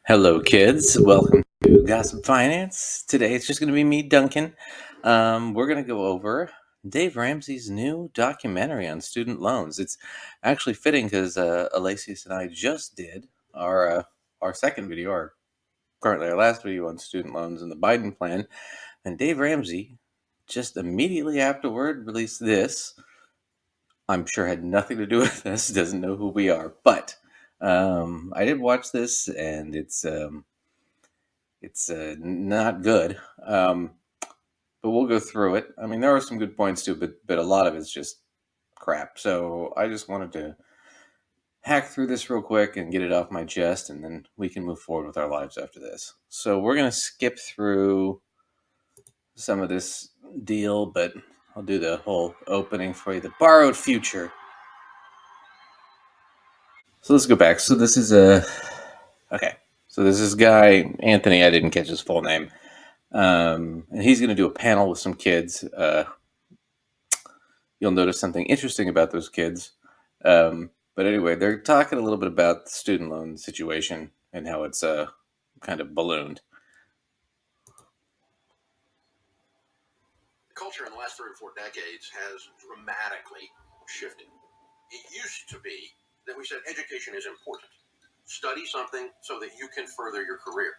Hello, kids. Welcome to Gossip Finance. Today it's just going to be me, Duncan. We're going to go over Dave Ramsey's new documentary on student loans. It's actually fitting because Alasius and I just did our second video, currently our last video on student loans and the Biden plan, and Dave Ramsey just immediately afterward released this. I'm sure had nothing to do with this. Doesn't know who we are, but I did watch this, and it's not good, but we'll go through it. I mean, there are some good points too, but a lot of it's just crap. So I just wanted to hack through this real quick and get it off my chest, and then we can move forward with our lives after this. So we're gonna skip through some of this deal, but I'll do the whole opening for you. The borrowed future. So let's go back. So this is okay. So this is guy Anthony. I didn't catch his full name. And he's going to do a panel with some kids. You'll notice something interesting about those kids. But anyway, they're talking a little bit about the student loan situation and how it's kind of ballooned. The culture in the last 3 or 4 decades has dramatically shifted. It used to be that we said education is important. Study something so that you can further your career.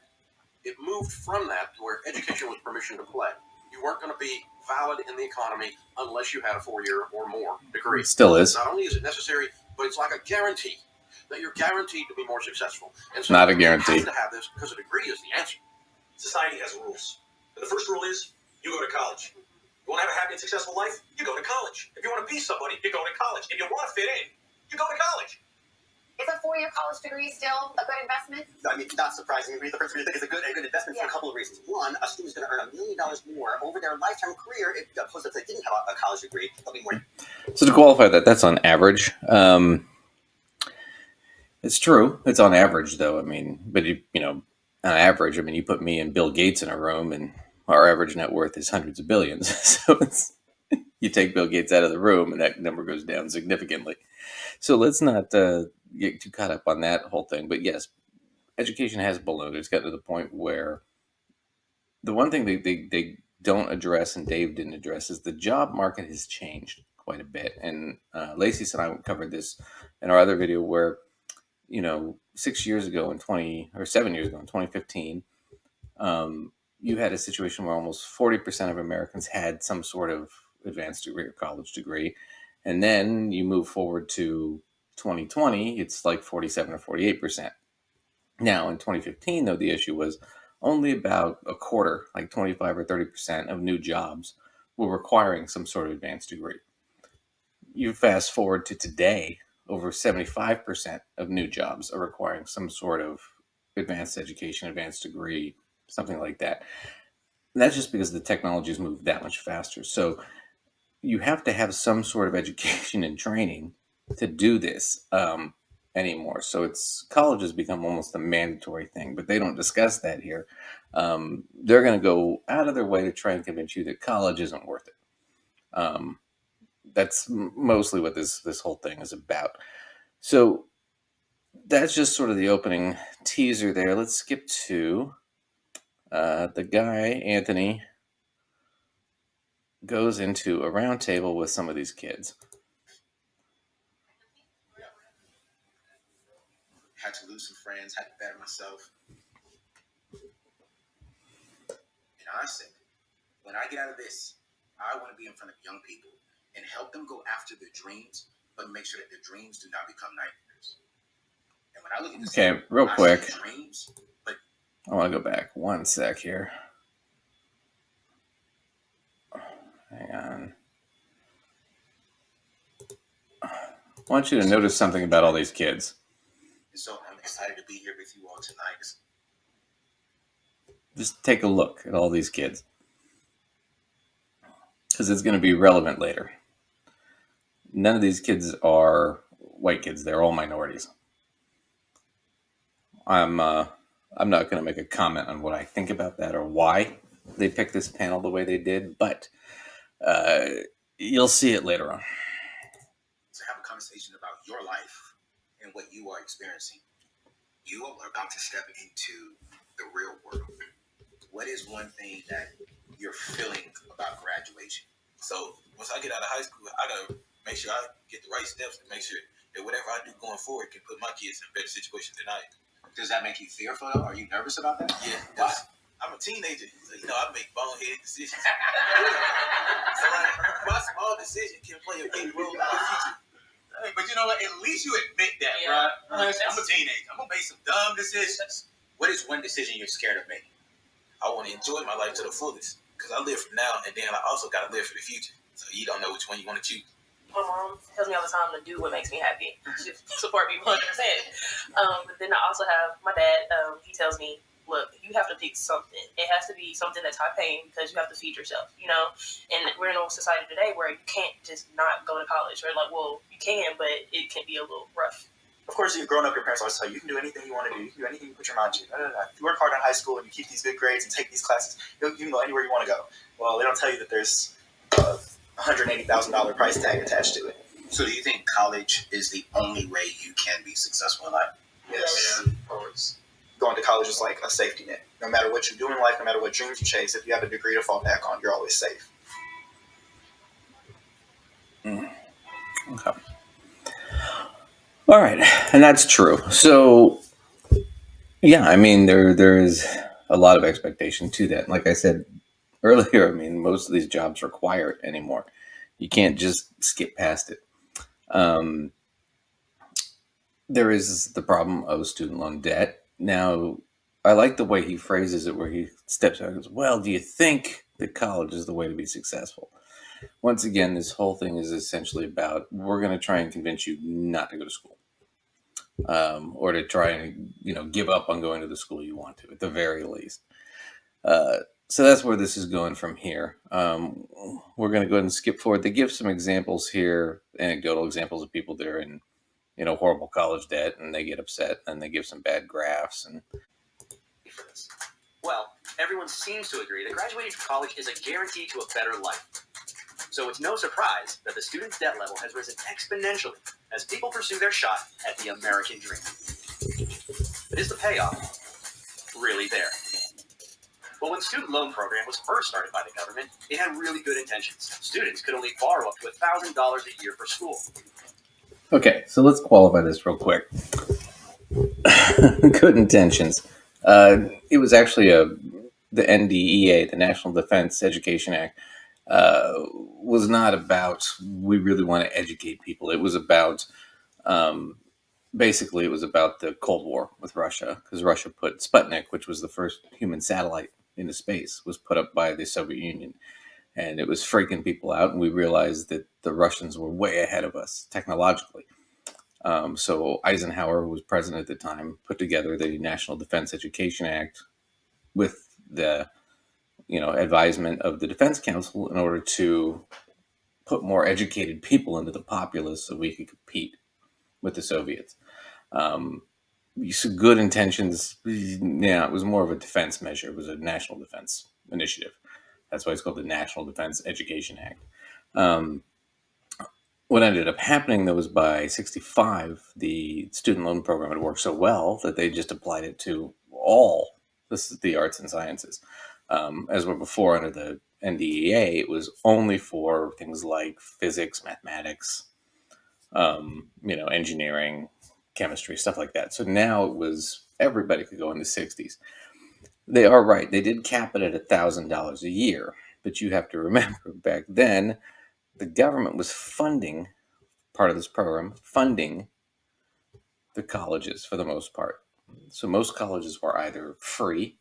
It moved from that to where education was permission to play. You weren't going to be valid in the economy unless you had a 4-year or more degree. It still is. Not only is it necessary, but it's like a guarantee that you're guaranteed to be more successful. And so Not a guarantee. You have to have this because a degree is the answer. Society has rules. And the first rule is you go to college. You want to have a happy and successful life? You go to college. If you want to be somebody, you go to college. If you want to fit in, you go to college. Is a 4-year college degree still a good investment? I mean, not surprisingly, the first reason I think it's a good investment for a couple of reasons. One, a student's going to earn $1 million more over their lifetime career if opposed to if they didn't have a college degree. They'll be more. So to qualify that, that's on average. It's true. It's on average, though. I mean, but on average, I mean, you put me and Bill Gates in a room, and our average net worth is hundreds of billions. So you take Bill Gates out of the room, and that number goes down significantly. So let's not get too caught up on that whole thing. But yes, education has ballooned. It's gotten to the point where the one thing they don't address, and Dave didn't address, is the job market has changed quite a bit. And Lacey and I covered this in our other video where, 7 years ago in 2015, you had a situation where almost 40% of Americans had some sort of advanced degree or college degree. And then you move forward to 2020, it's like 47 or 48%. Now, in 2015, though, the issue was only about a quarter, like 25 or 30% of new jobs were requiring some sort of advanced degree. You fast forward to today, over 75% of new jobs are requiring some sort of advanced education, advanced degree, something like that. And that's just because the technology has moved that much faster. So you have to have some sort of education and training to do this anymore. So college has become almost a mandatory thing, but they don't discuss that here. They're going to go out of their way to try and convince you that college isn't worth it. That's mostly what this whole thing is about. So that's just sort of the opening teaser there. Let's skip to the guy, Anthony, goes into a round table with some of these kids. Had to lose some friends, had to better myself. And I said, when I get out of this, I want to be in front of young people and help them go after their dreams, but make sure that their dreams do not become nightmares. And when I look at this, okay, real quick, dreams, but I want to go back one sec here. Hang on. I want you to notice something about all these kids. So I'm excited to be here with you all tonight. Just take a look at all these kids, because it's going to be relevant later. None of these kids are white kids. They're all minorities. I'm not going to make a comment on what I think about that or why they picked this panel the way they did, but you'll see it later on. To have a conversation about your life and what you are experiencing. You are about to step into the real world. What is one thing that you're feeling about graduation? So once I get out of high school, I gotta make sure I get the right steps to make sure that whatever I do going forward can put my kids in a better situation than I am. Does that make you fearful though? Are you nervous about that? Yeah. Why? I'm a teenager, so I make boneheaded decisions. So like, my small decision can play a big role in my future. Hey, but you know what? At least you admit that, right? I'm a teenager. I'm gonna make some dumb decisions. What is one decision you're scared of making? I want to enjoy my life to the fullest because I live for now, and then I also got to live for the future. So you don't know which one you want to choose. My mom tells me all the time to do what makes me happy. She support me 100%. But then I also have my dad. He tells me, look, you have to pick something. It has to be something that's high paying because you have to feed yourself, And we're in a society today where you can't just not go to college. Or like, well, you can, but it can be a little rough. Of course, growing up, your parents always tell you, you can do anything you want to do. You can do anything you put your mind to. If you work hard in high school and you keep these good grades and take these classes, you can go anywhere you want to go. Well, they don't tell you that there's a $180,000 price tag attached to it. So do you think college is the only way you can be successful in life? Yes. Always. Going to college is like a safety net. No matter what you do in life, no matter what dreams you chase, if you have a degree to fall back on, you're always safe. Okay. All right, and that's true. So, yeah, I mean, there is a lot of expectation to that. Like I said earlier, I mean, most of these jobs require it anymore. You can't just skip past it. There is the problem of student loan debt. Now, I like the way he phrases it, where he steps out and goes, "Well, do you think that college is the way to be successful?" Once again, this whole thing is essentially about we're going to try and convince you not to go to school. Or to try and give up on going to the school you want to, at the very least. So that's where this is going from here. We're going to go ahead and skip forward. They give some examples here, anecdotal examples of people that are in horrible college debt, and they get upset, and they give some bad graphs. And for this. Well, everyone seems to agree that graduating from college is a guarantee to a better life. So it's no surprise that the student's debt level has risen exponentially as people pursue their shot at the American dream. But is the payoff really there? Well, when the student loan program was first started by the government, it had really good intentions. Students could only borrow up to $1,000 a year for school. Okay, so let's qualify this real quick. Good intentions. It was actually the NDEA, the National Defense Education Act, was not about we really want to educate people. It was about basically it was about the Cold War with Russia, because Russia put Sputnik, which was the first human satellite into space, was put up by the Soviet Union, and it was freaking people out. And we realized that the Russians were way ahead of us technologically. So Eisenhower, who was president at the time, put together the National Defense Education Act with the advisement of the Defense Council in order to put more educated people into the populace so we could compete with the Soviets. Good intentions. Yeah, it was more of a defense measure. It was a national defense initiative. That's why it's called the National Defense Education Act. What ended up happening, though, was by 1965, the student loan program had worked so well that they just applied it to all the arts and sciences. As were before under the NDEA, it was only for things like physics, mathematics, engineering, chemistry, stuff like that. So now it was everybody could go in the 60s. They are right. They did cap it at $1,000 a year, but you have to remember back then the government was funding part of this program, funding the colleges for the most part. So most colleges were either free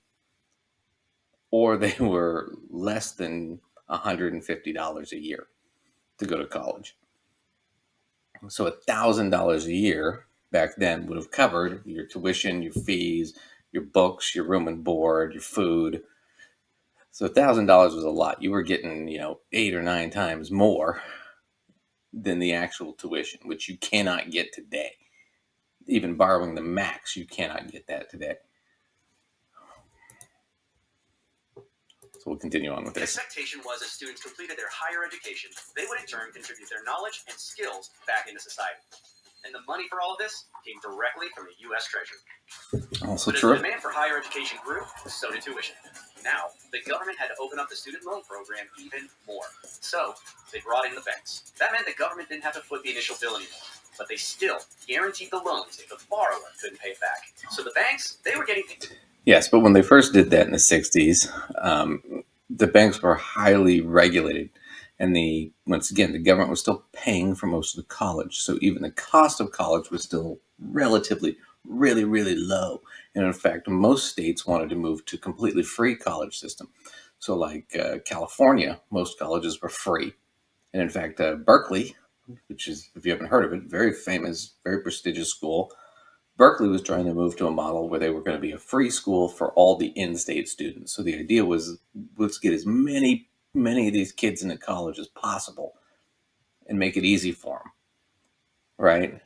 or they were less than $150 a year to go to college. So $1,000 a year back then would have covered your tuition, your fees, your books, your room and board, your food. So $1,000 was a lot. You were getting, 8 or 9 times more than the actual tuition, which you cannot get today. Even borrowing the max, you cannot get that today. So we'll continue on with The this. expectation was as students completed their higher education, they would in turn contribute their knowledge and skills back into society. And the money for all of this came directly from the U.S. Treasury. Also But as true. the demand for higher education grew, so did tuition. Now, the government had to open up the student loan program even more. So, they brought in the banks. That meant the government didn't have to foot the initial bill anymore. But they still guaranteed the loans if the borrower couldn't pay it back. So the banks, they were getting... Yes, but when they first did that in the 60s, the banks were highly regulated. And once again, the government was still paying for most of the college. So even the cost of college was still relatively, really, really low. And in fact, most states wanted to move to a completely free college system. So like California, most colleges were free. And in fact, Berkeley, which is, if you haven't heard of it, very famous, very prestigious school, Berkeley was trying to move to a model where they were going to be a free school for all the in-state students. So the idea was, let's get as many of these kids into college as possible and make it easy for them, right?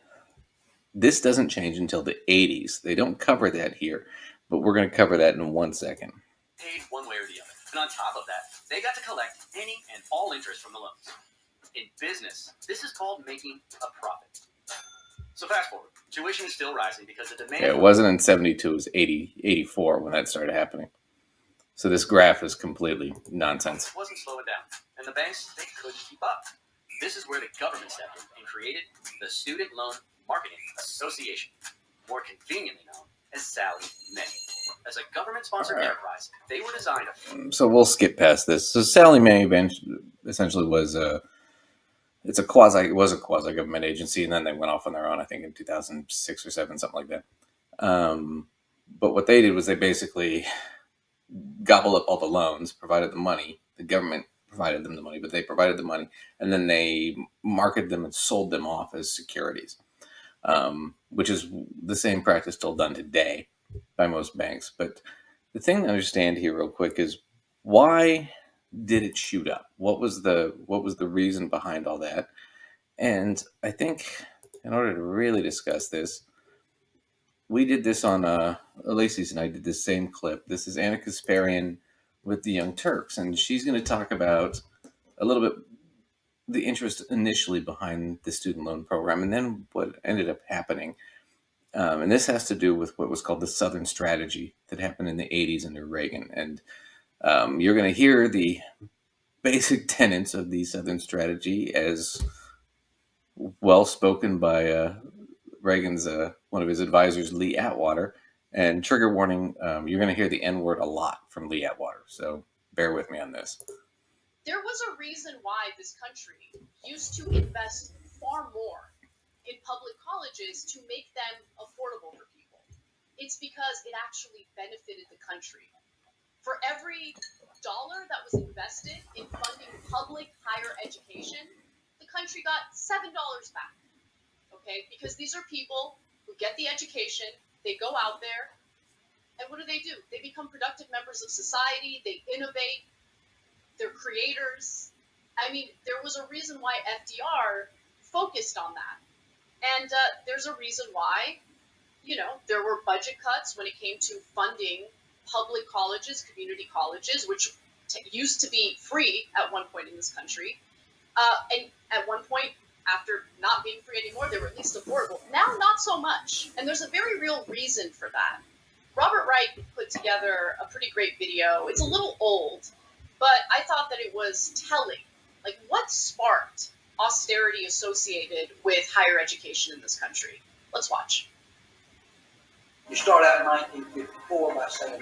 This doesn't change until the 80s. They don't cover that here, but we're going to cover that in 1 second. Paid one way or the other. And on top of that, they got to collect any and all interest from the loans. In business, this is called making a profit. So fast forward, tuition is still rising because the demand... Yeah, it wasn't in 72, it was 84 when that started happening. So this graph is completely nonsense. It wasn't slowing down, and the banks, they couldn't keep up. This is where the government stepped in and created the Student Loan Marketing Association, more conveniently known as Sallie Mae. As a government-sponsored enterprise, they were designed to... So we'll skip past this. So Sallie Mae essentially was a quasi government agency, and then they went off on their own, I think in 2006 or 7, something like that. But what they did was they basically gobbled up all the loans, provided the money. The government provided them the money, but they provided the money, and then they marketed them and sold them off as securities, which is the same practice still done today by most banks. But the thing to understand here real quick is, why did it shoot up? What was the reason behind all that? And I think in order to really discuss this, we did this on Lacey's and I did this same clip. This is Ana Kasparian with the Young Turks, and she's going to talk about a little bit the interest initially behind the student loan program, and then what ended up happening. And this has to do with what was called the Southern Strategy that happened in the 80s under Reagan. And you're going to hear the basic tenets of the Southern Strategy as well spoken by Reagan's one of his advisors, Lee Atwater. And trigger warning, you're going to hear the N-word a lot from Lee Atwater. So bear with me on this. There was a reason why this country used to invest far more in public colleges to make them affordable for people. It's because it actually benefited the country. For every dollar that was invested in funding public higher education, the country got $7 back. Okay? Because these are people who get the education, they go out there, and what do? They become productive members of society, they innovate, they're creators. I mean, there was a reason why FDR focused on that. And there's a reason why, there were budget cuts when it came to funding public colleges, community colleges, which used to be free at one point in this country. And at one point, after not being free anymore, they were at least affordable. Now, not so much. And there's a very real reason for that. Robert Wright put together a pretty great video. It's a little old, but I thought that it was telling. Like, what sparked austerity associated with higher education in this country? Let's watch. You start out in 1954 by saying,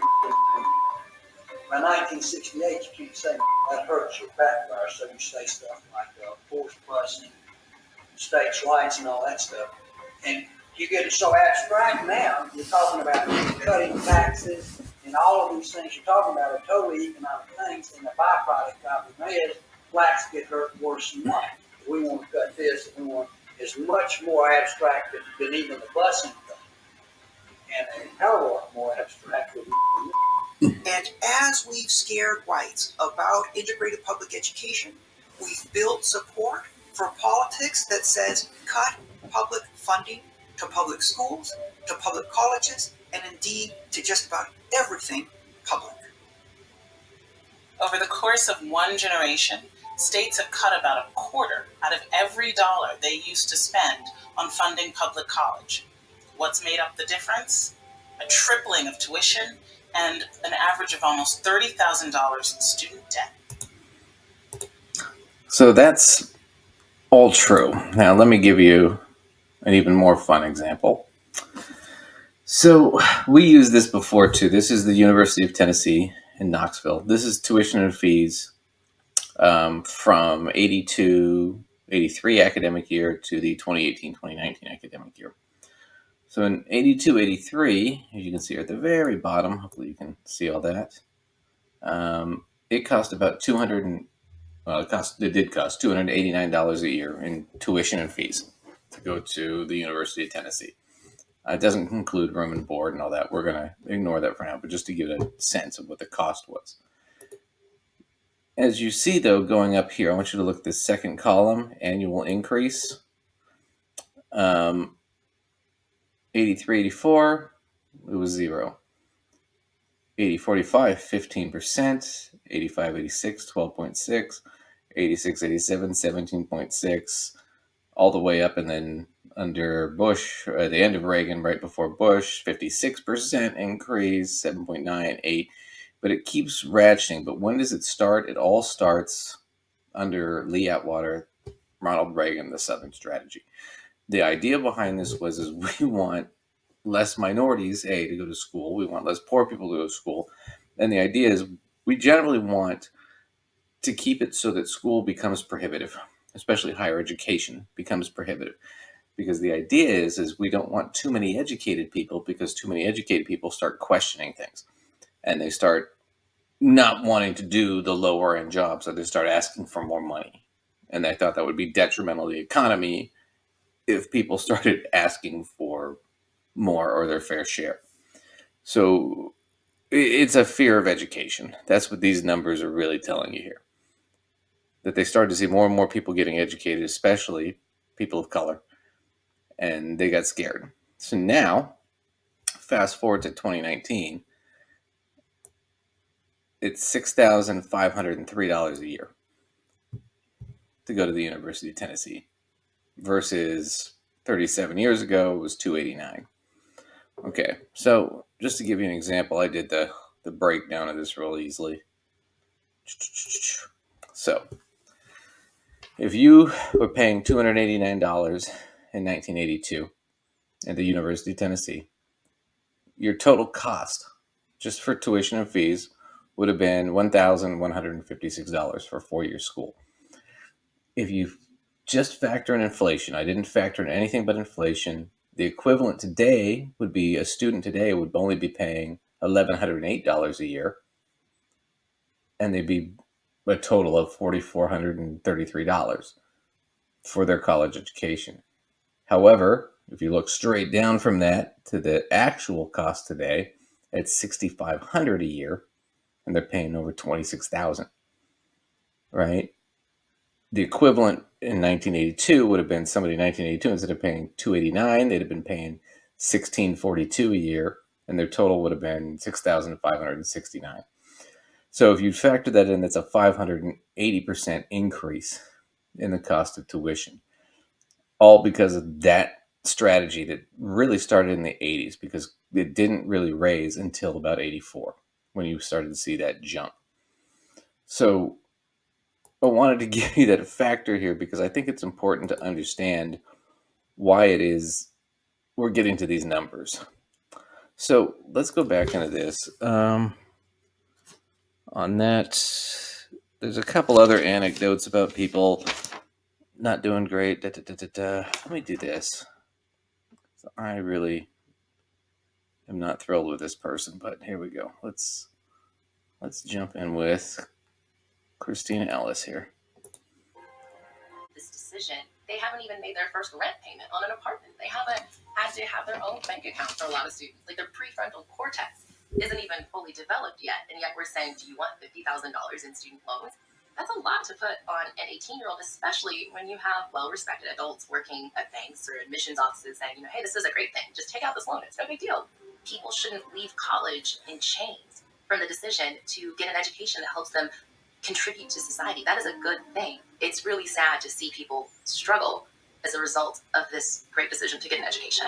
by 1968, you keep saying that hurts your backfire, so you say stuff like forced busing, states' rights, and all that stuff. And you get it so abstract now, you're talking about cutting taxes, and all of these things you're talking about are totally economic things, and the byproduct of it is blacks get hurt worse than white. We want to cut this, and we want is much more abstract than even the busing thing. And a hell of a lot more abstract than And as we've scared whites about integrated public education, we've built support for politics that says cut public funding to public schools, to public colleges, and indeed to just about everything public. Over the course of one generation, States have cut about a quarter out of every dollar they used to spend on funding public college. What's made up the difference? A tripling of tuition and an average of almost $30,000 in student debt. So that's all true. Now, let me give you an even more fun example. So we used this before too. This is the University of Tennessee in Knoxville. This is tuition and fees from 82-83 academic year to the 2018-2019 academic year. So in 82-83, as you can see at the very bottom, hopefully you can see all that, it cost about it did cost $289 a year in tuition and fees to go to the University of Tennessee. It doesn't include room and board and all that. We're going to ignore that for now, but just to give a sense of what the cost was. As you see, though, going up here, I want you to look at this second column, annual increase. 83, 84, it was 0. 80, 45, 15%. 85, 86, 12.6. 86, 87, 17.6. All the way up, and then under Bush, at the end of Reagan, right before Bush, 56% increase, 7.9, 8. But it keeps ratcheting. But when does it start? It all starts under Lee Atwater, Ronald Reagan, the Southern Strategy. The idea behind this is we want less minorities, to go to school. We want less poor people to go to school. And the idea is we generally want to keep it so that school becomes prohibitive, especially higher education becomes prohibitive. Because the idea is we don't want too many educated people, because too many educated people start questioning things. And they start not wanting to do the lower end jobs, so they start asking for more money. And I thought that would be detrimental to the economy if people started asking for more or their fair share. So it's a fear of education. That's what these numbers are really telling you here. That they started to see more and more people getting educated, especially people of color, and they got scared. So now, fast forward to 2019, it's $6,503 a year to go to the University of Tennessee, versus 37 years ago it was $289. Okay, so just to give you an example, I did the breakdown of this real easily. So if you were paying $289 in 1982 at the University of Tennessee, your total cost just for tuition and fees would have been $1,156 for a 4-year school. If you just factor in inflation, I didn't factor in anything but inflation, the equivalent today would be, a student today would only be paying $1,108 a year, and they'd be a total of $4,433 for their college education. However, if you look straight down from that to the actual cost today, it's $6,500 a year, and they're paying over $26,000, right? The equivalent in 1982 would have been, somebody in 1982, instead of paying $289, they'd have been paying $1,642 a year, and their total would have been $6,569. So if you factor that in, that's a 580% increase in the cost of tuition, all because of that strategy that really started in the 80s, because it didn't really raise until about 84 when you started to see that jump. So I wanted to give you that factor here because I think it's important to understand why it is we're getting to these numbers. So let's go back into this. On that, there's a couple other anecdotes about people not doing great. Let me do this. So I really am not thrilled with this person, but here we go. Let's jump in with Christina Ellis here. This decision, they haven't even made their first rent payment on an apartment. They haven't had to have their own bank account for a lot of students. Like, their prefrontal cortex isn't even fully developed yet, and yet we're saying, do you want $50,000 in student loans? That's a lot to put on an 18-year-old, especially when you have well-respected adults working at banks or admissions offices saying, hey, this is a great thing. Just take out this loan. It's no big deal. People shouldn't leave college in chains from the decision to get an education that helps them contribute to society. That is a good thing. It's really sad to see people struggle as a result of this great decision to get an education.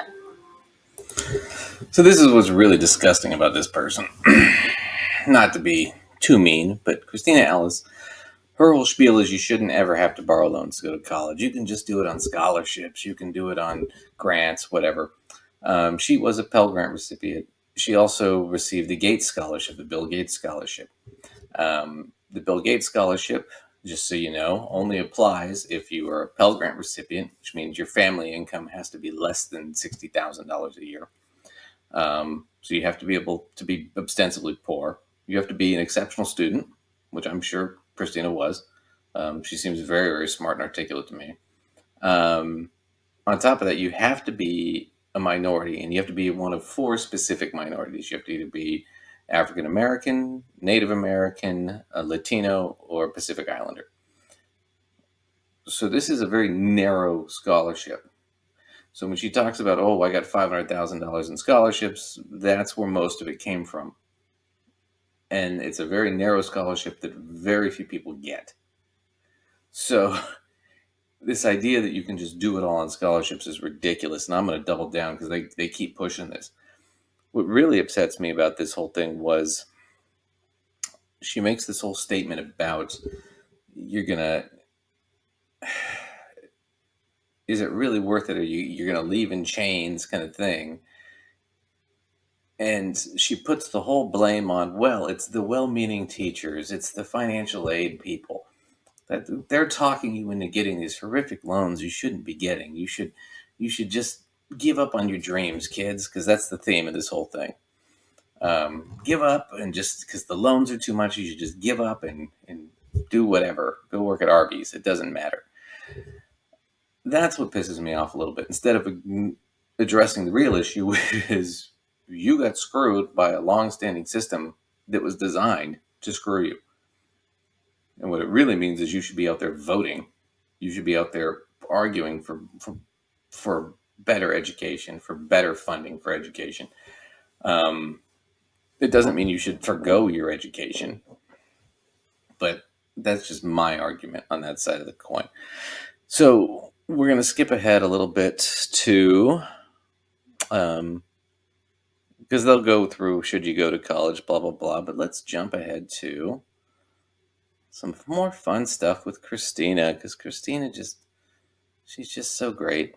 So this is what's really disgusting about this person. Not to be too mean, but Christina Ellis, her whole spiel is you shouldn't ever have to borrow loans to go to college. You can just do it on scholarships. You can do it on grants, whatever. She was a Pell Grant recipient. She also received the Gates Scholarship, the Bill Gates Scholarship. The Bill Gates Scholarship, just so you know, only applies if you are a Pell Grant recipient, which means your family income has to be less than $60,000 a year. So you have to be able to be ostensibly poor. You have to be an exceptional student, which I'm sure Christina was. She seems very, very smart and articulate to me. On top of that, you have to be a minority, and you have to be one of 4 specific minorities. You have to either be African American, Native American, Latino, or Pacific Islander. So this is a very narrow scholarship. So when she talks about, oh, I got $500,000 in scholarships, that's where most of it came from. And it's a very narrow scholarship that very few people get. So this idea that you can just do it all on scholarships is ridiculous. And I'm going to double down because they keep pushing this. What really upsets me about this whole thing was she makes this whole statement about is it really worth it, or you're going to leave in chains kind of thing. And she puts the whole blame on, well, it's the well-meaning teachers, it's the financial aid people. That they're talking you into getting these horrific loans you shouldn't be getting. You should just give up on your dreams, kids, because that's the theme of this whole thing. Give up, and just because the loans are too much, you should just give up and do whatever. Go work at Arby's. It doesn't matter. That's what pisses me off a little bit. Instead of addressing the real issue, which is you got screwed by a long-standing system that was designed to screw you. And what it really means is you should be out there voting. You should be out there arguing for better education, for better funding for education. It doesn't mean you should forgo your education, but that's just my argument on that side of the coin. So we're going to skip ahead a little bit to, because they'll go through, should you go to college, blah, blah, blah. But let's jump ahead to some more fun stuff with Christina, because Christina she's just so great.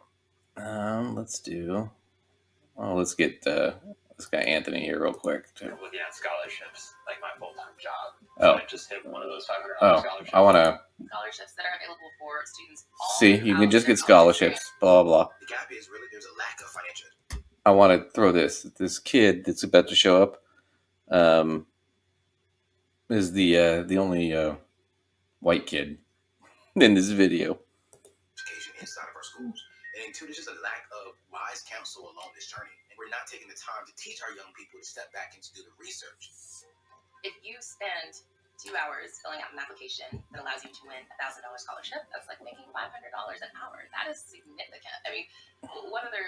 Let's get this guy Anthony here real quick. Looking at scholarships, like my full-time job. Oh. So I just hit one of those $500 scholarships. I want to Scholarships that are available for students all see. You can just get scholarships. Blah blah blah. The gap is really there's a lack of financial. I want to throw this kid that's about to show up. Is the only white kid in this video. Education inside of our schools, and two, there's just a lack of wise counsel along this journey, and we're not taking the time to teach our young people to step back and to do the research. If you spend 2 hours filling out an application that allows you to win a $1,000 scholarship, that's like making $500 an hour. That is significant. I mean, what other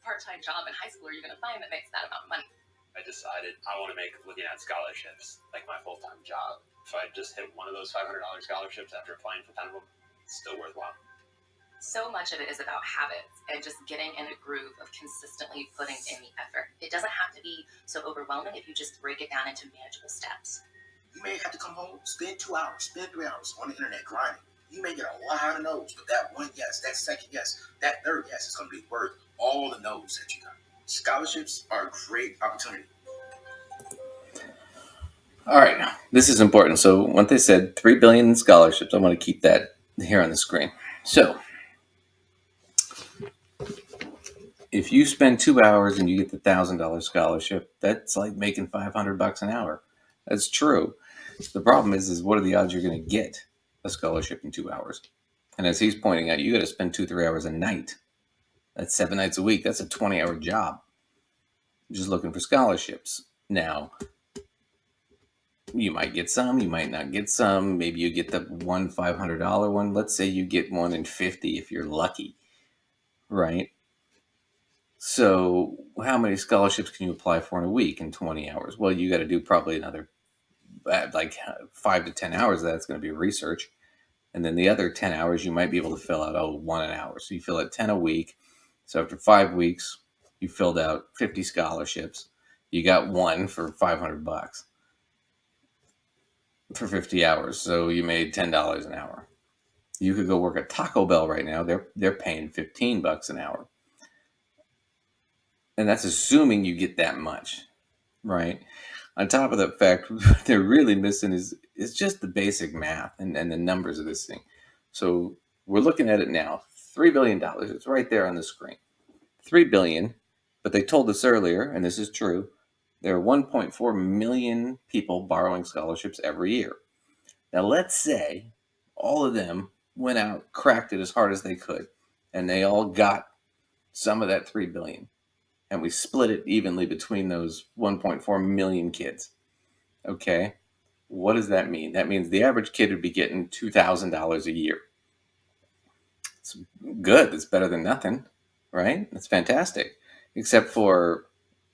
part-time job in high school are you going to find that makes that amount of money? I decided I want to make looking at scholarships like my full-time job. If I just hit one of those $500 scholarships after applying for 10 of them, it's still worthwhile. So much of it is about habits and just getting in a groove of consistently putting in the effort. It doesn't have to be so overwhelming if you just break it down into manageable steps. You may have to come home, spend 2 hours, spend 3 hours on the internet grinding. You may get a lot of no's, but that one yes, that second yes, that third yes is going to be worth all the no's that you got. Scholarships are a great opportunity. All right, this is important. So when they said $3 billion in scholarships, I want to keep that here on the screen. So if you spend 2 hours and you get the $1,000 scholarship, that's like making $500 an hour. That's true. The problem is what are the odds you're going to get a scholarship in 2 hours? And as he's pointing out, you got to spend 2-3 hours a night. That's 7 nights a week. That's a 20-hour job. Just looking for scholarships. Now, you might get some, you might not get some. Maybe you get the one $500 one. Let's say you get one in 50 if you're lucky, right? So how many scholarships can you apply for in a week in 20 hours? Well, you got to do probably another like 5 to 10 hours of that's going to be research. And then the other 10 hours, you might be able to fill out, 1 an hour. So you fill out 10 a week. So after 5 weeks, you filled out 50 scholarships. You got one for $500 for 50 hours. So you made $10 an hour. You could go work at Taco Bell right now. They're paying $15 an hour. And that's assuming you get that much, right? On top of the fact, what they're really missing is just the basic math and the numbers of this thing. So we're looking at it now. $3 billion. It's right there on the screen. $3 billion. But they told us earlier, and this is true, there are 1.4 million people borrowing scholarships every year. Now let's say all of them went out, cracked it as hard as they could, and they all got some of that $3 billion. And we split it evenly between those 1.4 million kids. Okay, what does that mean? That means the average kid would be getting $2,000 a year. It's good. It's better than nothing, right? That's fantastic. Except for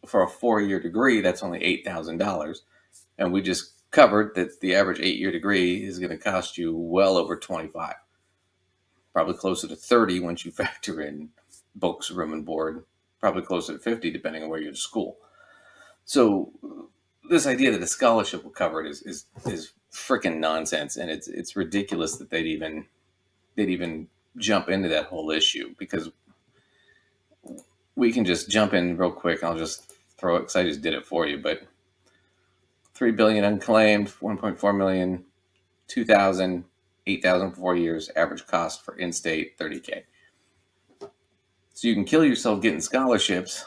a 4-year degree, that's only $8,000. And we just covered that the average 8-year degree is going to cost you well over 25, probably closer to 30 once you factor in books, room and board, probably closer to 50 depending on where you're at school. So this idea that a scholarship will cover it is freaking nonsense, and it's ridiculous that they'd even jump into that whole issue, because we can just jump in real quick. I'll just throw it because I just did it for you. But $3 billion unclaimed, 1.4 million, 2,000, 8,000 for 4 years. Average cost for in-state $30K. So you can kill yourself getting scholarships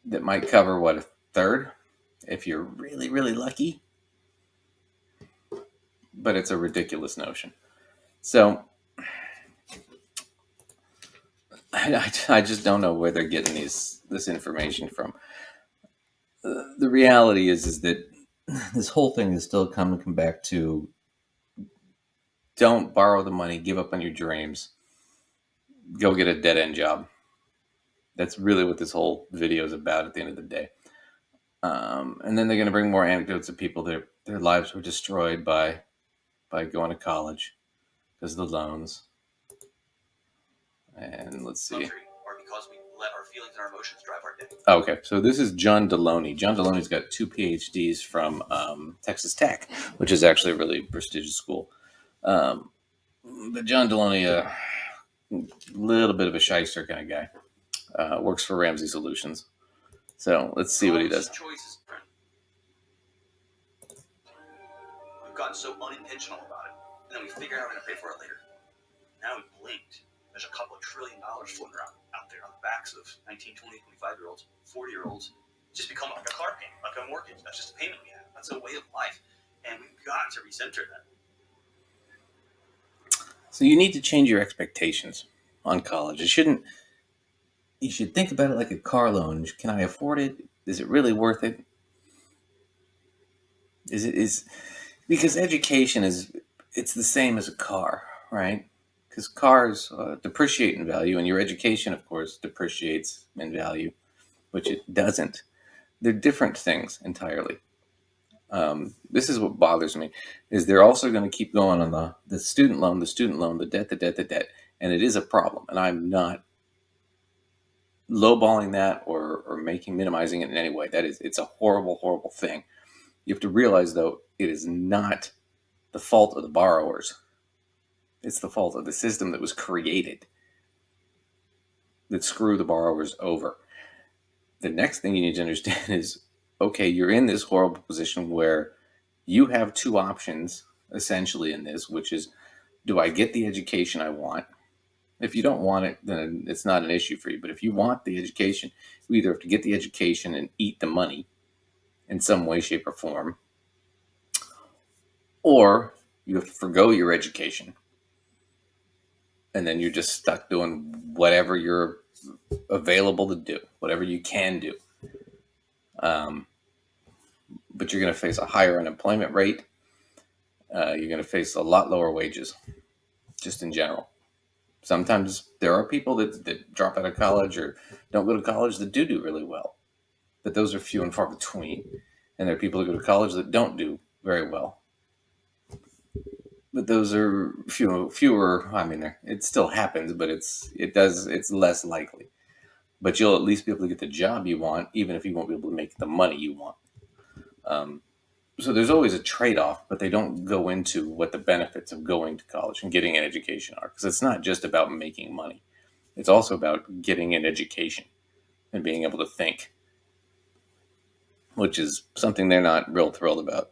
that might cover what, a third, if you're really, really lucky. But it's a ridiculous notion. So I just don't know where they're getting this information from. The reality is that this whole thing is still coming back to, don't borrow the money, give up on your dreams, go get a dead end job. That's really what this whole video is about at the end of the day. And then they're going to bring more anecdotes of people that their lives were destroyed by going to college because of the loans. And let's see. Or because we let our feelings and our emotions drive our day. Okay, so this is John Deloney. John Deloney's got 2 PhDs from Texas Tech, which is actually a really prestigious school. But John Deloney, a little bit of a shyster kind of guy, works for Ramsey Solutions. So let's see what he does. Choices. We've gotten so unintentional about it, and then we figure out how to pay for it later. Now we blinked. There's a couple of $1 trillion floating around out there on the backs of 19, 20, 25-year-olds, 40-year-olds. Just become like a car payment, like a mortgage. That's just a payment we have. That's a way of life. And we've got to recenter that. So you need to change your expectations on college. You should think about it like a car loan. Can I afford it? Is it really worth it? Because education it's the same as a car, right? Because cars depreciate in value, and your education, of course, depreciates in value, which it doesn't. They're different things entirely. This is what bothers me, is they're also going to keep going on the student loan, the debt, and it is a problem. And I'm not lowballing that or minimizing it in any way. It's a horrible, horrible thing. You have to realize, though, it is not the fault of the borrowers. It's the fault of the system that was created that screw the borrowers over. The next thing you need to understand is, okay, you're in this horrible position where you have 2 options, essentially, in this, which is, do I get the education I want? If you don't want it, then it's not an issue for you. But if you want the education, you either have to get the education and eat the money in some way, shape, or form, or you have to forgo your education. And then you're just stuck doing whatever you're available to do, whatever you can do. But you're going to face a higher unemployment rate. You're going to face a lot lower wages, just in general. Sometimes there are people that drop out of college or don't go to college that do really well. But those are few and far between. and there are people who go to college that don't do very well. But those are fewer. I mean, it still happens, but it's less likely. But you'll at least be able to get the job you want, even if you won't be able to make the money you want. So there's always a trade-off, but they don't go into what the benefits of going to college and getting an education are, because it's not just about making money. It's also about getting an education and being able to think, which is something they're not real thrilled about.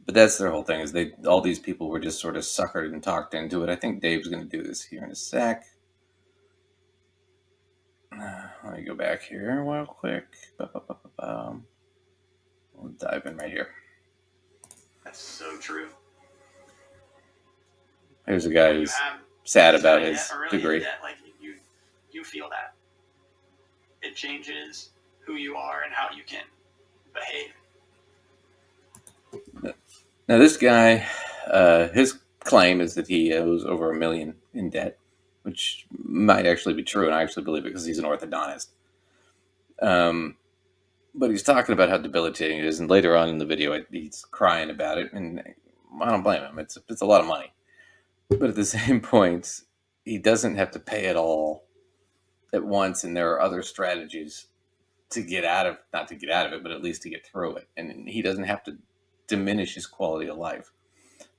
But that's their whole thing, is all these people were just sort of suckered and talked into it. I think Dave's going to do this here in a sec. Let me go back here real quick. We'll dive in right here. That's so true. Here's a guy who's sad about his degree. Like you feel that. It changes who you are and how you can behave. Now, this guy, his claim is that he owes over $1 million in debt, which might actually be true, and I actually believe it because he's an orthodontist. But he's talking about how debilitating it is, and later on in the video, he's crying about it, and I don't blame him. It's a lot of money. But at the same point, he doesn't have to pay it all at once, and there are other strategies to get out of, not to get out of it, but at least to get through it. And he doesn't have to diminish his quality of life.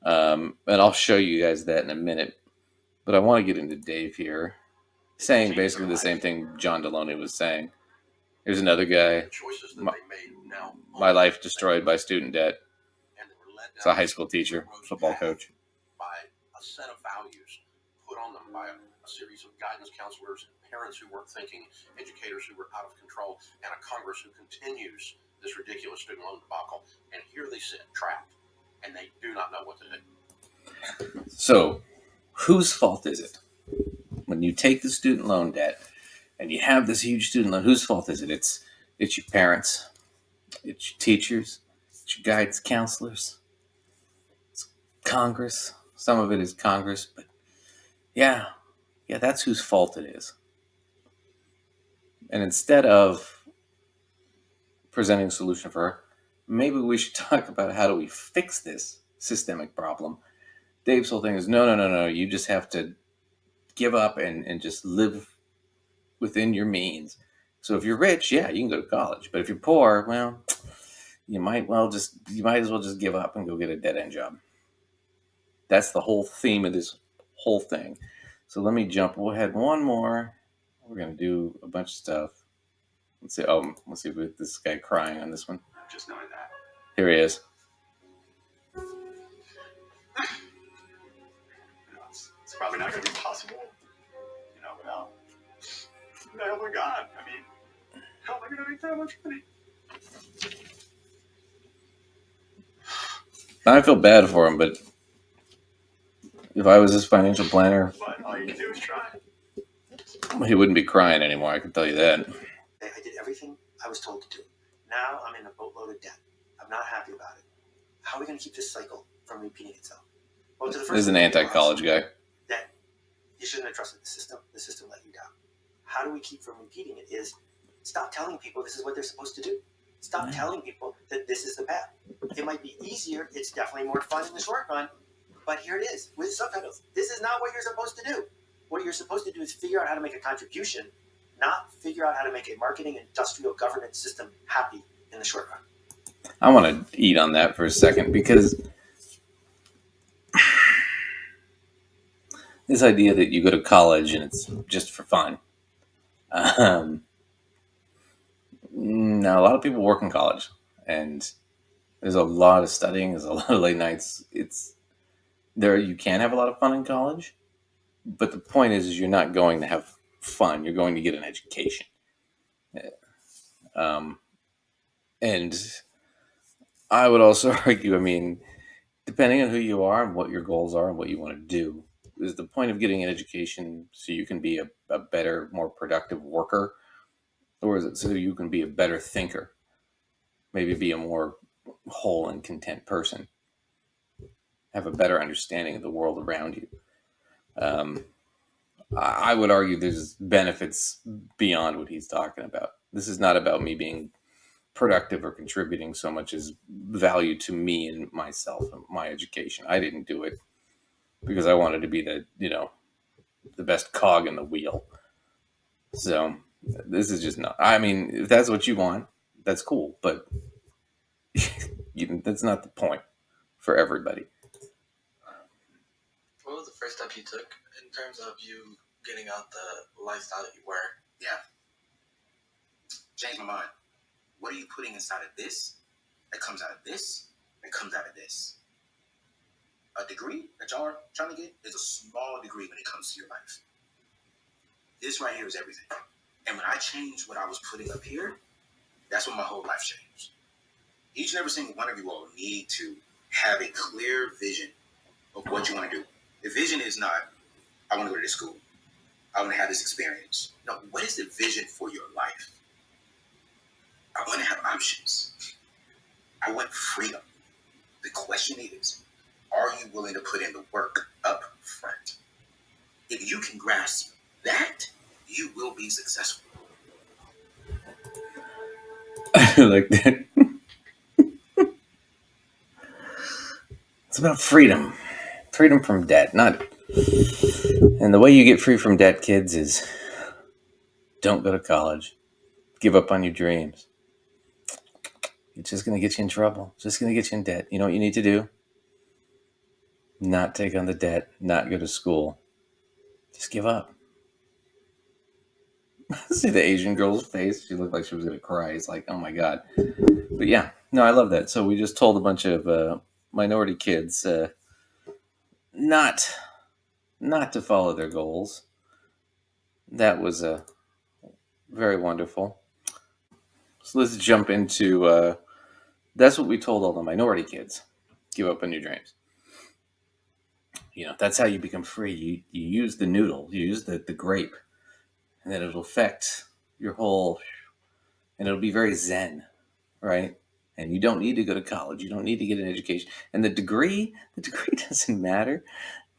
And I'll show you guys that in a minute. But I want to get into Dave here, saying basically the same thing John Deloney was saying. Here's another guy. My life destroyed by student debt. It's a high school teacher, football coach. By a set of values put on them by a series of guidance counselors, parents who weren't thinking, educators who were out of control, and a Congress who continues this ridiculous student loan debacle. And here they sit, trapped, and they do not know what to do. So, whose fault is it? When you take the student loan debt and you have this huge student loan, whose fault is it? It's your parents, it's your teachers, it's your guidance counselors, it's Congress. Some of it is Congress, but yeah, that's whose fault it is. And instead of presenting a solution for her, maybe we should talk about how do we fix this systemic problem. Dave's whole thing is no. You just have to give up and just live within your means. So if you're rich, yeah, you can go to college. But if you're poor, well, you might as well just give up and go get a dead-end job. That's the whole theme of this whole thing. So let me jump ahead one more. We're gonna do a bunch of stuff. Let's see if this guy crying on this one. Just knowing that. Here he is. It's probably not going to be possible, without the help of God. I mean, how am I going to make that much money? I feel bad for him, but if I was his financial planner, but all you can do is try. He wouldn't be crying anymore, I can tell you that. I did everything I was told to do. Now I'm in a boatload of debt. I'm not happy about it. How are we going to keep this cycle from repeating itself? Well, this is an anti-college guy. That you shouldn't have trusted the system. The system let you down. How do we keep from repeating it is stop telling people this is what they're supposed to do. Stop telling people that this is the path. It might be easier. It's definitely more fun in the short run. But here it is with subtitles. This is not what you're supposed to do. What you're supposed to do is figure out how to make a contribution, not figure out how to make a marketing industrial governance system happy in the short run. I want to eat on that for a second, because this idea that you go to college and it's just for fun. Now, a lot of people work in college, and there's a lot of studying, there's a lot of late nights. You can have a lot of fun in college, but the point is you're not going to have fun. You're going to get an education. And I would also argue, depending on who you are and what your goals are and what you want to do, is the point of getting an education so you can be a better, more productive worker? Or is it so you can be a better thinker? Maybe be a more whole and content person? Have a better understanding of the world around you? I would argue there's benefits beyond what he's talking about. This is not about me being productive or contributing so much as value to me and myself and my education. I didn't do it because I wanted to be the best cog in the wheel. So this is just not. I mean, if that's what you want, that's cool, but that's not the point for everybody. What was the first step you took in terms of you getting out the lifestyle that you were? Yeah. Change my mind. What are you putting inside of this that comes out of this that comes out of this? A degree that y'all are trying to get is a small degree when it comes to your life. This right here is everything. And when I changed what I was putting up here, that's when my whole life changed. Each and every single one of you all need to have a clear vision of what you want to do. The vision is not, I want to go to this school. I want to have this experience. No, what is the vision for your life? I want to have options. I want freedom. The question is, are you willing to put in the work up front? If you can grasp that, you will be successful. I like that. It's about freedom. Freedom from debt. And the way you get free from debt, kids, is don't go to college. Give up on your dreams. It's just going to get you in trouble. It's just going to get you in debt. You know what you need to do? Not take on the debt. Not go to school. Just give up. See the Asian girl's face? She looked like she was going to cry. It's like, oh my God. But yeah, no, I love that. So we just told a bunch of minority kids not to follow their goals. That was very wonderful. So let's jump into that's what we told all the minority kids. Give up on your dreams. That's how you become free. You use the noodle, you use the grape, and then it'll affect your whole, and it'll be very zen, right? And you don't need to go to college. You don't need to get an education. And the degree doesn't matter.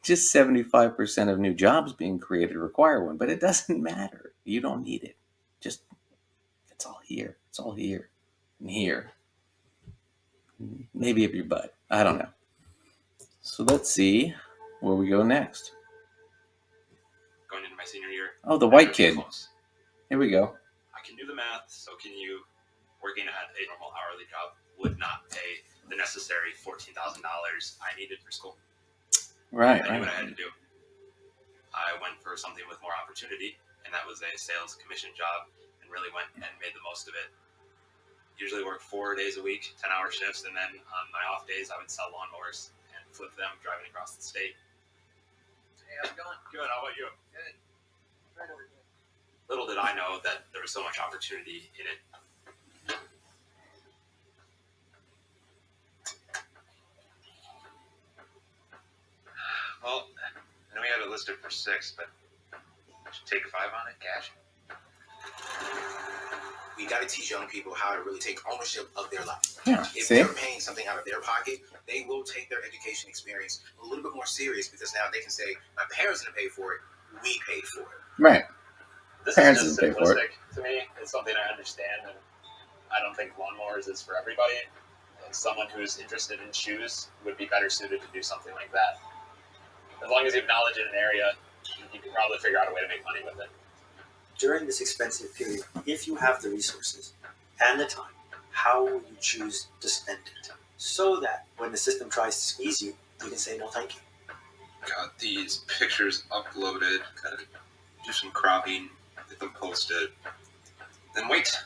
Just 75% of new jobs being created require one, but it doesn't matter. You don't need it. Just, it's all here. It's all here and here. Maybe up your butt. I don't know. So let's see where we go next. Going into my senior year. Oh, the white kid. Here we go. I can do the math, so can you. Working at a normal hourly job would not pay the necessary $14,000 I needed for school. Right. I knew what I had to do. I went for something with more opportunity, and that was a sales commission job, and really went and made the most of it. Usually work 4 days a week, 10-hour shifts, and then on my off days, I would sell lawnmowers and flip them driving across the state. Hey, how's it going? Good, how about you? Good. Right over here. Little did I know that there was so much opportunity in it. Well, I know we had it listed for 6, but I should take 5 on it, cash. We got to teach young people how to really take ownership of their life. Yeah, if see? they're paying something out of their pocket, they will take their education experience a little bit more serious, because now they can say, my parents didn't pay for it, we paid for it. Right. This Parents is just didn't pay for it. simplistic to me. It's something I understand, and I don't think lawnmowers is for everybody. And someone who's interested in shoes would be better suited to do something like that. As long as you have knowledge in an area, you can probably figure out a way to make money with it. During this expensive period, if you have the resources and the time, how will you choose to spend it? So that when the system tries to squeeze you, you can say no thank you. Got these pictures uploaded, gotta do some cropping, get them posted, then wait.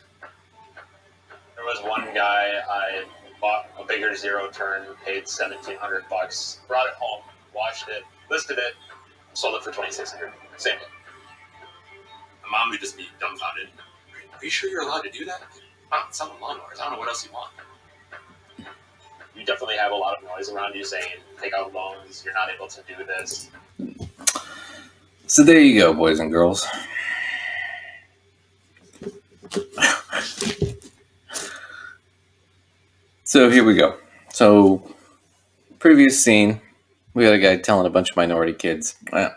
There was one guy, I bought a bigger zero turn, paid $1,700, brought it home, washed it, listed it, sold it for $2,600. Same day. My mom would just be dumbfounded. Are you sure you're allowed to do that? I'm not selling lawnmowers. I don't know what else you want. You definitely have a lot of noise around you saying, take out loans, you're not able to do this. So there you go, boys and girls. So here we go. So previous scene, we had a guy telling a bunch of minority kids, well,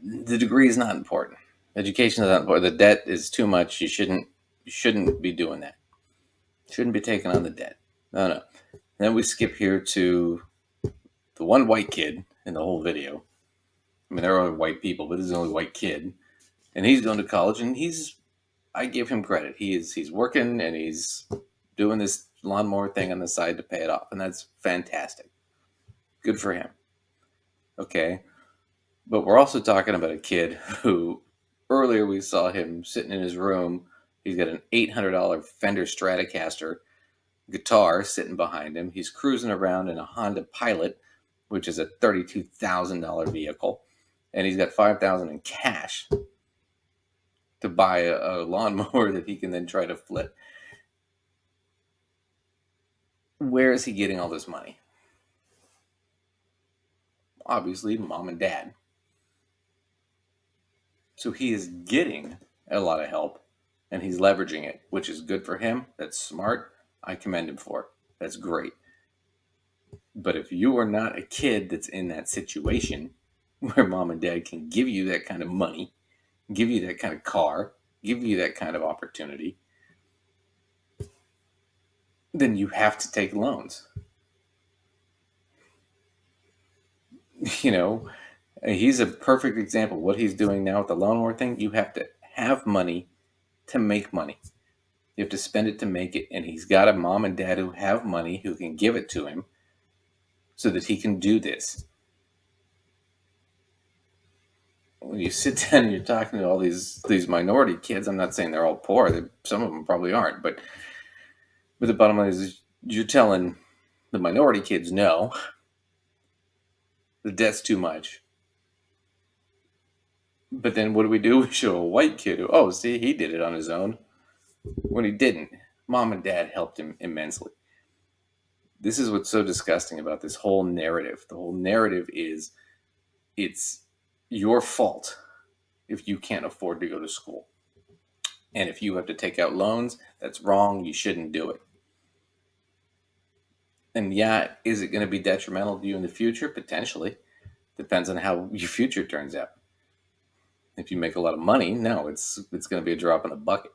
the degree is not important. Education is not, or the debt is too much. You shouldn't be doing that. Shouldn't be taking on the debt. No. Then we skip here to the one white kid in the whole video. I mean, there are other white people, but this is the only white kid, and he's going to college, and I give him credit. He's working and he's doing this lawnmower thing on the side to pay it off, and that's fantastic. Good for him. Okay, but we're also talking about a kid who earlier we saw him sitting in his room. He's got an $800 Fender Stratocaster guitar sitting behind him. He's cruising around in a Honda Pilot, which is a $32,000 vehicle, and he's got $5,000 in cash to buy a lawnmower that he can then try to flip. Where is he getting all this money? Obviously, mom and dad. So he is getting a lot of help, and he's leveraging it, which is good for him. That's smart. I commend him for it. That's great. But if you are not a kid that's in that situation where mom and dad can give you that kind of money, give you that kind of car, give you that kind of opportunity, then you have to take loans. You know, he's a perfect example. What he's doing now with the lawnmower thing, you have to have money to make money. You have to spend it to make it. And he's got a mom and dad who have money who can give it to him so that he can do this. When you sit down and you're talking to all these minority kids, I'm not saying they're all poor. Some of them probably aren't. But the bottom line is you're telling the minority kids, no, the debt's too much. But then what do? We show a white kid who, oh, see, he did it on his own. When he didn't, mom and dad helped him immensely. This is what's so disgusting about this whole narrative. The whole narrative is it's your fault if you can't afford to go to school. And if you have to take out loans, that's wrong. You shouldn't do it. And yeah, is it going to be detrimental to you in the future? Potentially. Depends on how your future turns out. If you make a lot of money, no, it's going to be a drop in the bucket.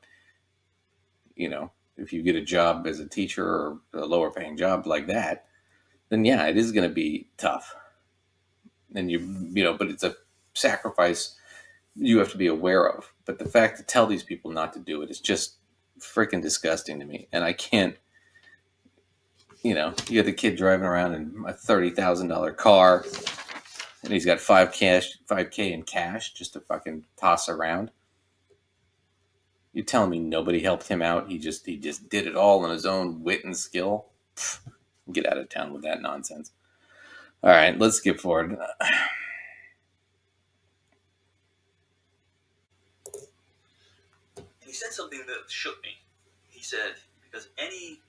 You know, if you get a job as a teacher or a lower paying job like that, then yeah, it is going to be tough. And but it's a sacrifice you have to be aware of. But the fact to tell these people not to do it is just freaking disgusting to me. And I can't, you got the kid driving around in a $30,000 car, and he's got $5K in cash just to fucking toss around. You're telling me nobody helped him out? He just did it all on his own wit and skill? Pfft, get out of town with that nonsense. All right, let's skip forward. He said something that shook me. He said, because any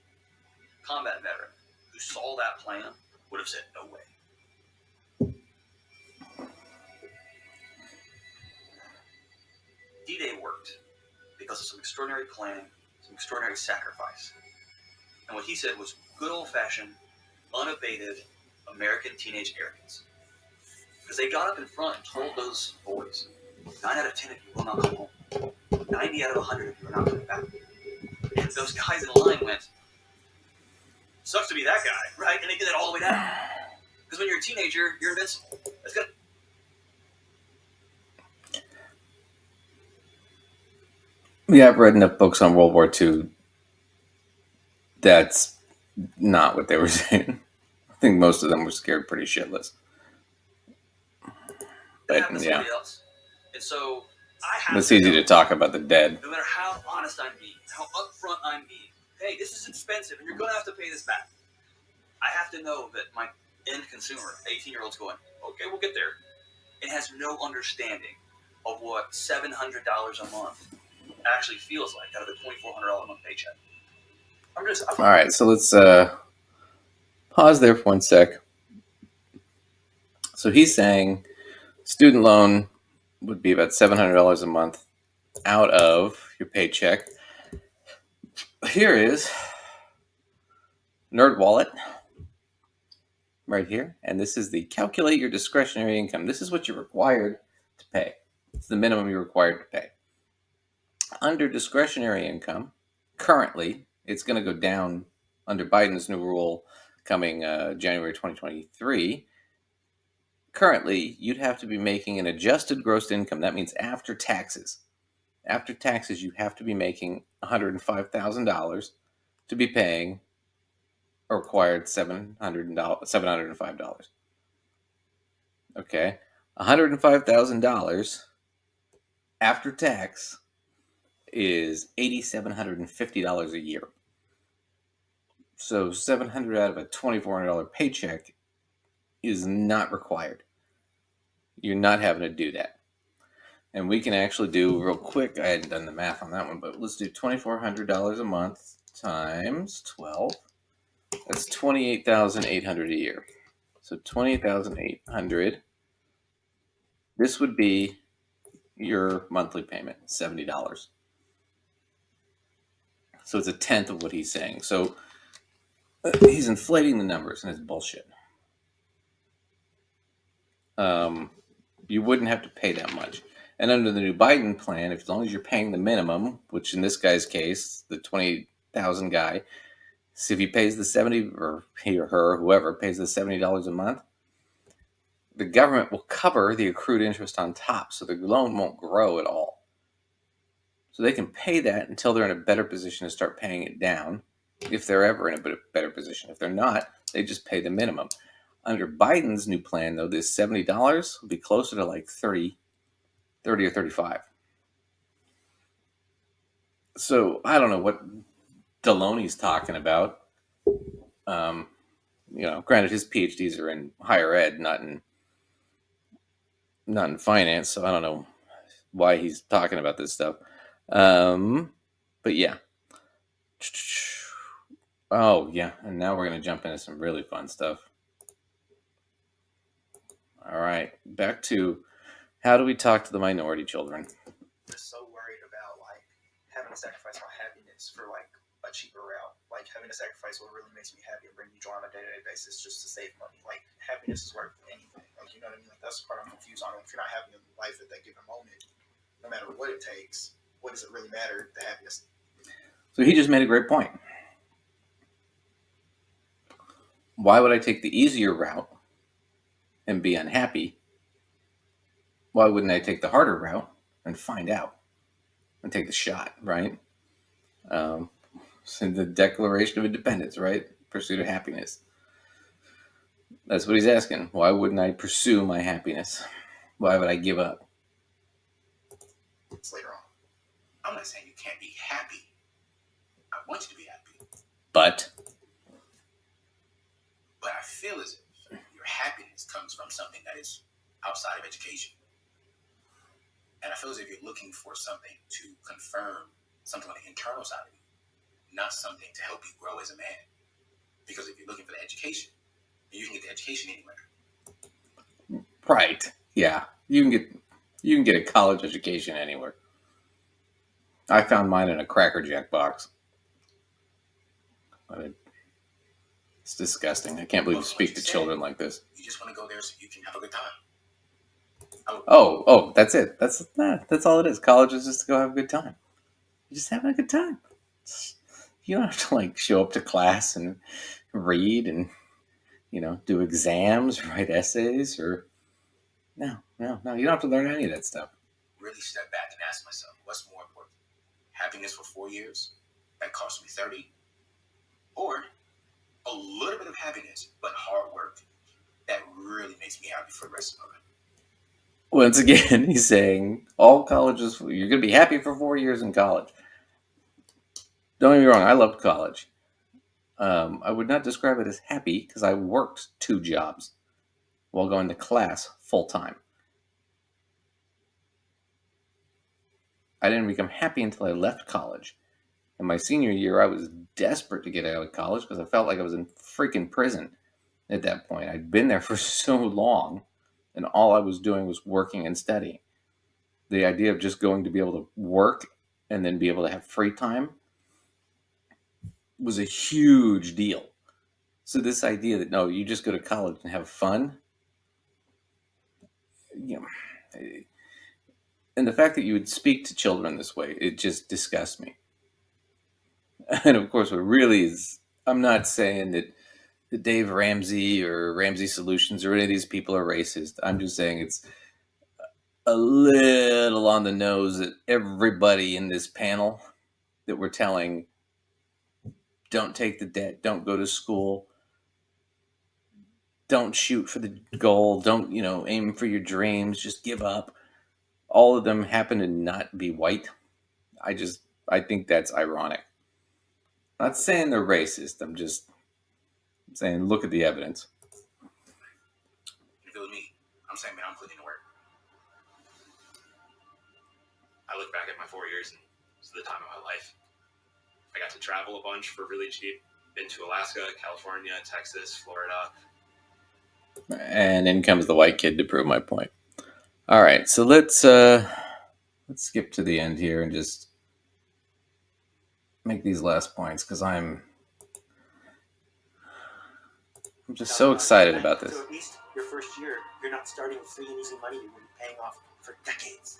combat veteran who saw that plan would have said, no way. D-Day worked because of some extraordinary planning, some extraordinary sacrifice. And what he said was good old-fashioned, unabated American teenage arrogance. Because they got up in front and told those boys, 9 out of 10 of you will not come home. 90 out of 100 of you are not coming back. And those guys in line went, sucks to be that guy, right? And they did it all the way down. Because when you're a teenager, you're invincible. That's good. Yeah, I've read enough books on World War II. That's not what they were saying. I think most of them were scared pretty shitless. But yeah, else. And so I have it's easy to talk about the dead. No matter how honest I'm being, how upfront I'm being, hey, this is expensive and you're going to have to pay this back. I have to know that my end consumer, 18-year-old's going, okay, we'll get there. It has no understanding of what $700 a month actually feels like out of a $2,400 a month paycheck. All right, so let's pause there for 1 sec. So he's saying student loan would be about $700 a month out of your paycheck. Here is Nerd Wallet right here, and this is the calculate your discretionary income. This is what you're required to pay. It's the minimum you're required to pay. Under discretionary income, currently, it's going to go down under Biden's new rule coming January 2023. Currently, you'd have to be making an adjusted gross income. That means after taxes. After taxes, you have to be making $105,000 to be paying a required $705. Okay, $105,000 after tax is $8,750 a year. So $700 out of a $2,400 paycheck is not required. You're not having to do that. And we can actually do real quick. I hadn't done the math on that one, but let's do $2,400 a month times 12. That's $28,800 a year. So $28,800. This would be your monthly payment, $70. So it's a tenth of what he's saying. So he's inflating the numbers, and it's bullshit. You wouldn't have to pay that much. And under the new Biden plan, as long as you're paying the minimum, which in this guy's case, the 20,000 guy, so if he pays the 70, or he or her, whoever pays the $70 a month, the government will cover the accrued interest on top, so the loan won't grow at all. So they can pay that until they're in a better position to start paying it down, if they're ever in a better position. If they're not, they just pay the minimum. Under Biden's new plan, though, this $70 will be closer to like 30 or 35. So I don't know what Deloney's talking about. Granted, his PhDs are in higher ed, not in finance, so I don't know why he's talking about this stuff. But yeah. Oh, yeah. And now we're going to jump into some really fun stuff. All right. Back to how do we talk to the minority children? They're so worried about having to sacrifice my happiness for a cheaper route. Having to sacrifice what really makes me happy and bring me joy on a day-to-day basis just to save money. Happiness is worth anything. You know what I mean? That's the part I'm confused on. If you're not happy in life at that given moment, no matter what it takes, what does it really matter? The happiness. So he just made a great point. Why would I take the easier route and be unhappy? Why wouldn't I take the harder route and find out and take the shot, right? So the Declaration of Independence, right? Pursuit of happiness. That's what he's asking. Why wouldn't I pursue my happiness? Why would I give up? It's later on. I'm not saying you can't be happy. I want you to be happy. But I feel as if your happiness comes from something that is outside of education. And I feel as if you're looking for something to confirm something on the internal side of you, not something to help you grow as a man. Because if you're looking for the education, you can get the education anywhere. Right. Yeah. You can get a college education anywhere. I found mine in a Cracker Jack box. It's disgusting. I can't believe you speak to children like this. You just want to go there so you can have a good time. Oh, that's it. That's all it is. College is just to go have a good time. You're just having a good time. You don't have to show up to class and read and do exams, write essays, or no. You don't have to learn any of that stuff. Really step back and ask myself, what's more important? Happiness for 4 years that cost me 30, or a little bit of happiness but hard work that really makes me happy for the rest of my life? Once again, he's saying all colleges, you're going to be happy for 4 years in college. Don't get me wrong, I loved college. I would not describe it as happy because I worked 2 jobs while going to class full time. I didn't become happy until I left college. In my senior year, I was desperate to get out of college because I felt like I was in freaking prison at that point. I'd been there for so long, and all I was doing was working and studying. The idea of just going to be able to work and then be able to have free time was a huge deal. So this idea that, no, you just go to college and have fun, And the fact that you would speak to children this way, it just disgusts me. And of course, what really is, I'm not saying that Dave Ramsey or Ramsey Solutions or any of these people are racist. I'm just saying it's a little on the nose that everybody in this panel that we're telling, don't take the debt, don't go to school, don't shoot for the goal, don't, aim for your dreams, just give up. All of them happen to not be white. I think that's ironic. I'm not saying they're racist. I'm just saying look at the evidence. If it was me, I'm saying, man, I'm putting in the work. I look back at my 4 years and it's the time of my life. I got to travel a bunch for really cheap. Been to Alaska, California, Texas, Florida. And in comes the white kid to prove my point. All right, so let's skip to the end here and just make these last points because I'm just so excited about this. So at least your first year, you're not starting with free and easy money you're going to be paying off for decades.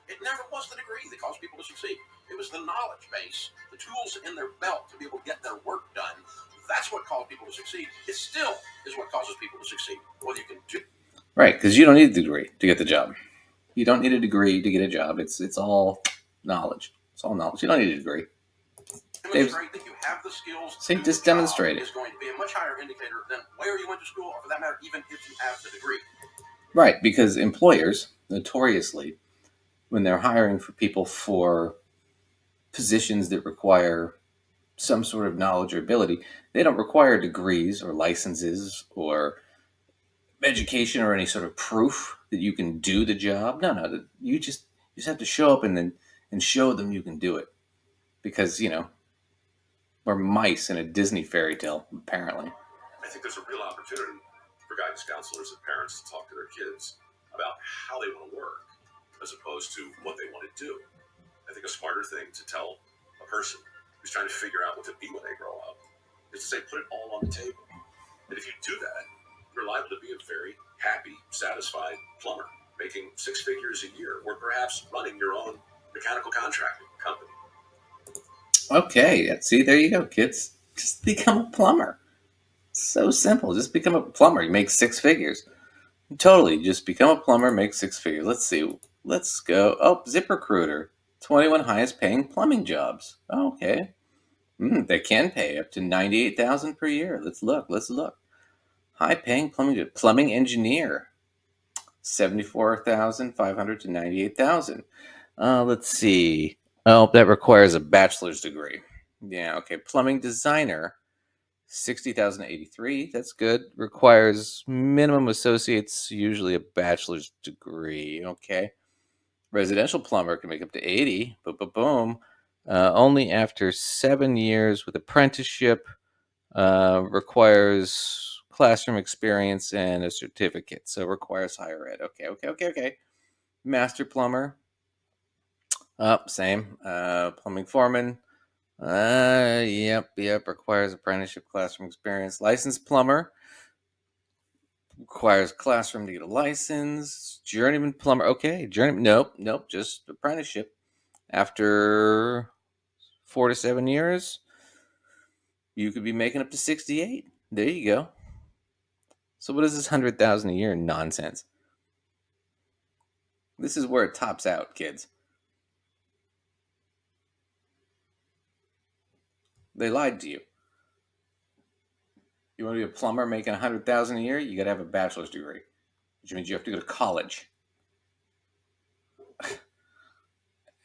It never was the degree that caused people to succeed. It was the knowledge base, the tools in their belt to be able to get their work done. That's what caused people to succeed. It still is what causes people to succeed. Whether you can do Right, because you don't need a degree to get the job. You don't need a degree to get a job. It's all knowledge. It's all knowledge. You don't need a degree. demonstrate that you have the skills. See, just demonstrate it. Is going to be a much higher indicator than where you went to school, or for that matter, even if you have the degree. Right, because employers notoriously, when they're hiring for people for positions that require some sort of knowledge or ability, they don't require degrees or licenses or education or any sort of proof that you can do the job. No, you just have to show up and show them you can do it, because we're mice in a Disney fairy tale, apparently. I think there's a real opportunity for guidance counselors and parents to talk to their kids about how they want to work as opposed to what they want to do. I think a smarter thing to tell a person who's trying to figure out what to be when they grow up is to say, put it all on the table. And if you do that, you're liable to be a very happy, satisfied plumber, making 6 figures a year, or perhaps running your own mechanical contracting company. Okay, see, there you go, kids. Just become a plumber. So simple. Just become a plumber. You make 6 figures. Totally. Just become a plumber, make 6 figures. Let's see. Let's go. Oh, ZipRecruiter. 21 highest paying plumbing jobs. Oh, okay. They can pay up to $98,000 per year. Let's look. High paying plumbing engineer. 74,500 to 98,000. Let's see. Oh, that requires a bachelor's degree. Yeah, okay. Plumbing designer, 60,000 to 83. That's good. Requires minimum associates, usually a bachelor's degree. Okay. Residential plumber can make up to 80. Boom. Only after 7 years with apprenticeship. Requires classroom experience and a certificate. So requires higher ed. Okay. Master plumber. Same. Plumbing foreman. Yep. Requires apprenticeship, classroom experience. Licensed plumber. Requires classroom to get a license. Journeyman plumber. Okay. Journeyman. Nope. Just apprenticeship. After 4 to 7 years, you could be making up to 68. There you go. So what is this 100,000 a year nonsense? This is where it tops out, kids. They lied to you. You want to be a plumber making 100,000 a year? You got to have a bachelor's degree, which means you have to go to college.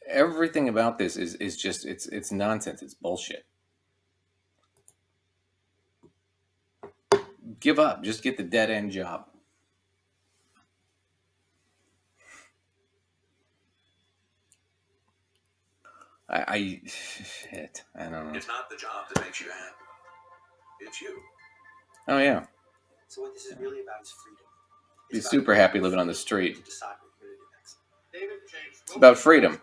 Everything about this is just it's nonsense. It's bullshit. Give up. Just get the dead end job. I don't know. It's not the job that makes you happy. It's you. Oh yeah. So what this is really about is freedom. Be super happy living on the street. It's about freedom.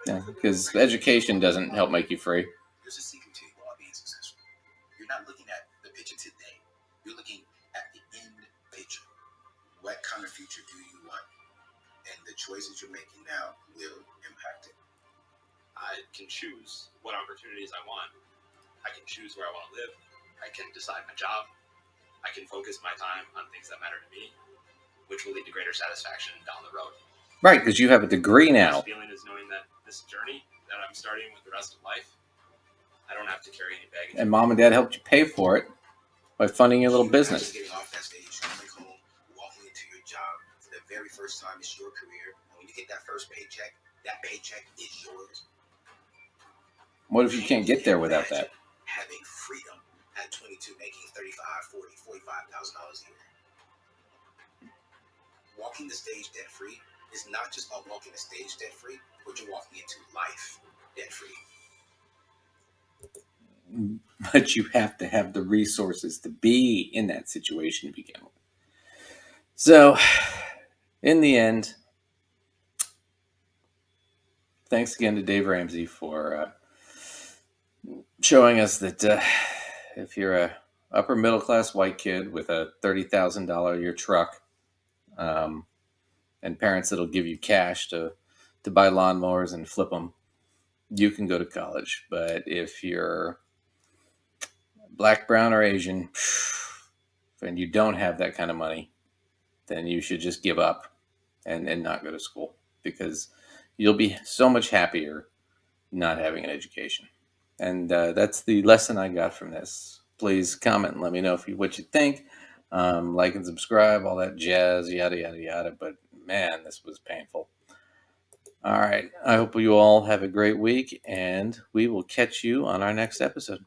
Yeah, because education doesn't help make you free. There's a secret to you all being successful. You're not looking at the picture today. You're looking at the end picture. What kind of future do you want? and the choices you're making now will impact it. I can choose what opportunities I want. I can choose where I want to live. I can decide my job. I can focus my time on things that matter to me, which will lead to greater satisfaction down the road. Right, because you have a degree The now. best feeling is knowing that this journey that I'm starting with the rest of life, I don't have to carry any baggage. And mom and dad helped you pay for it by funding your little You business. Getting off that stage, coming home, walking into your job for the very first time, it's your career. And when you get that first paycheck, that paycheck is yours. What if you can't get there without that? Having freedom at 22, making $35,000, $40,000, $45,000 a year. Walking the stage debt free is not just about walking the stage debt free, but you're walking into life debt free. But you have to have the resources to be in that situation to begin with. So, in the end, thanks again to Dave Ramsey for showing us that if you're a upper middle class white kid with a $30,000 a year truck, and parents that'll give you cash to buy lawnmowers and flip them, you can go to college. But if you're black, brown, or Asian, and you don't have that kind of money, then you should just give up and not go to school, because you'll be so much happier not having an education. And that's the lesson I got from this. Please comment and let me know what you think. Like and subscribe, all that jazz, yada, yada, yada. But man, this was painful. All right. I hope you all have a great week, and we will catch you on our next episode.